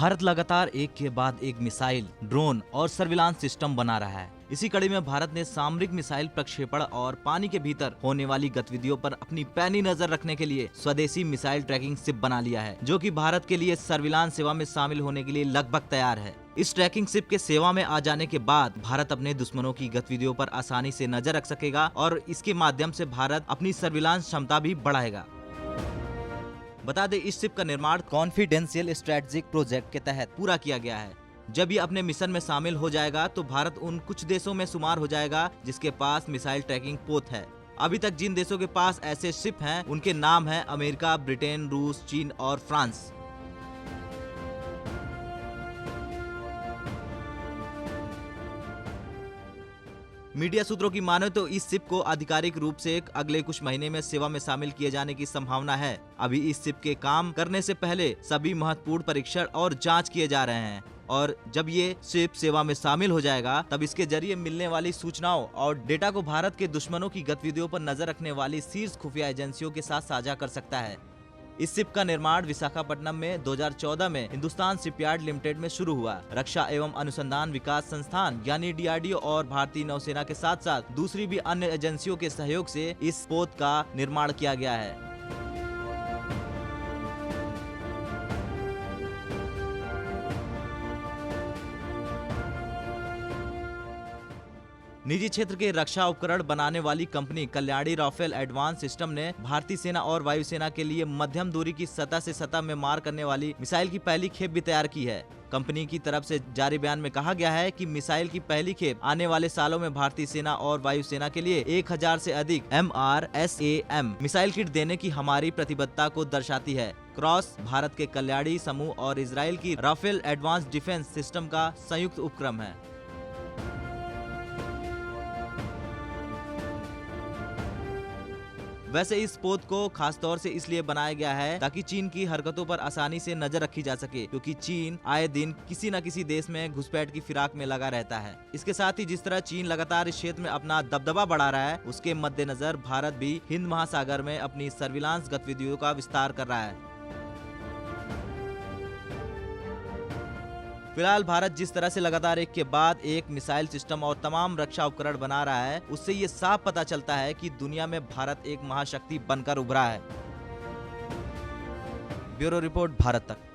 भारत लगातार एक के बाद एक मिसाइल, ड्रोन और सर्विलांस सिस्टम बना रहा है। इसी कड़ी में भारत ने सामरिक मिसाइल प्रक्षेपण और पानी के भीतर होने वाली गतिविधियों पर अपनी पैनी नजर रखने के लिए स्वदेशी मिसाइल ट्रैकिंग शिप बना लिया है, जो कि भारत के लिए सर्विलांस सेवा में शामिल होने के लिए लगभग तैयार है। इस ट्रैकिंग शिप के सेवा में आ जाने के बाद भारत अपने दुश्मनों की गतिविधियों पर आसानी से नजर रख सकेगा और इसके माध्यम से भारत अपनी सर्विलांस क्षमता भी बढ़ाएगा। बता दें, इस शिप का निर्माण कॉन्फिडेंशियल स्ट्रेटेजिक प्रोजेक्ट के तहत पूरा किया गया है। जब ये अपने मिशन में शामिल हो जाएगा तो भारत उन कुछ देशों में शुमार हो जाएगा जिसके पास मिसाइल ट्रैकिंग पोत है। अभी तक जिन देशों के पास ऐसे शिप हैं उनके नाम हैं अमेरिका, ब्रिटेन, रूस, चीन और फ्रांस। मीडिया सूत्रों की माने तो इस शिप को आधिकारिक रूप से अगले कुछ महीने में सेवा में शामिल किए जाने की संभावना है। अभी इस शिप के काम करने से पहले सभी महत्वपूर्ण परीक्षण और जांच किए जा रहे हैं और जब ये शिप सेवा में शामिल हो जाएगा तब इसके जरिए मिलने वाली सूचनाओं और डेटा को भारत के दुश्मनों की गतिविधियों पर नजर रखने वाली शीर्ष खुफिया एजेंसियों के साथ साझा कर सकता है। इस शिप का निर्माण विशाखापट्टनम में 2014 में हिंदुस्तान शिपयार्ड लिमिटेड में शुरू हुआ। रक्षा एवं अनुसंधान विकास संस्थान यानी DRDO और भारतीय नौसेना के साथ साथ दूसरी भी अन्य एजेंसियों के सहयोग से इस पोत का निर्माण किया गया है। निजी क्षेत्र के रक्षा उपकरण बनाने वाली company Kalyani Rafael advance system ने भारतीय सेना और वायुसेना के लिए मध्यम दूरी की सतह से सतह में मार करने वाली मिसाइल की पहली खेप भी तैयार की है। कंपनी की तरफ से जारी बयान में कहा गया है कि मिसाइल की पहली खेप आने वाले सालों में भारतीय सेना और वायुसेना के लिए 1000 से अधिक MRSAM मिसाइल किट देने की हमारी प्रतिबद्धता को दर्शाती है। क्रॉस भारत के कल्याणी समूह और इजराइल की राफेल एडवांस डिफेंस सिस्टम का संयुक्त उपक्रम है। वैसे इस पोत को खासतौर से इसलिए बनाया गया है ताकि चीन की हरकतों पर आसानी से नजर रखी जा सके, क्योंकि चीन आए दिन किसी न किसी देश में घुसपैठ की फिराक में लगा रहता है। इसके साथ ही जिस तरह चीन लगातार इस क्षेत्र में अपना दबदबा बढ़ा रहा है, उसके मद्देनजर भारत भी हिंद महासागर में अपनी सर्विलांस गतिविधियों का विस्तार कर रहा है। फिलहाल भारत जिस तरह से लगातार एक के बाद एक मिसाइल सिस्टम और तमाम रक्षा उपकरण बना रहा है, उससे ये साफ पता चलता है कि दुनिया में भारत एक महाशक्ति बनकर उभरा है। ब्यूरो रिपोर्ट, भारत तक।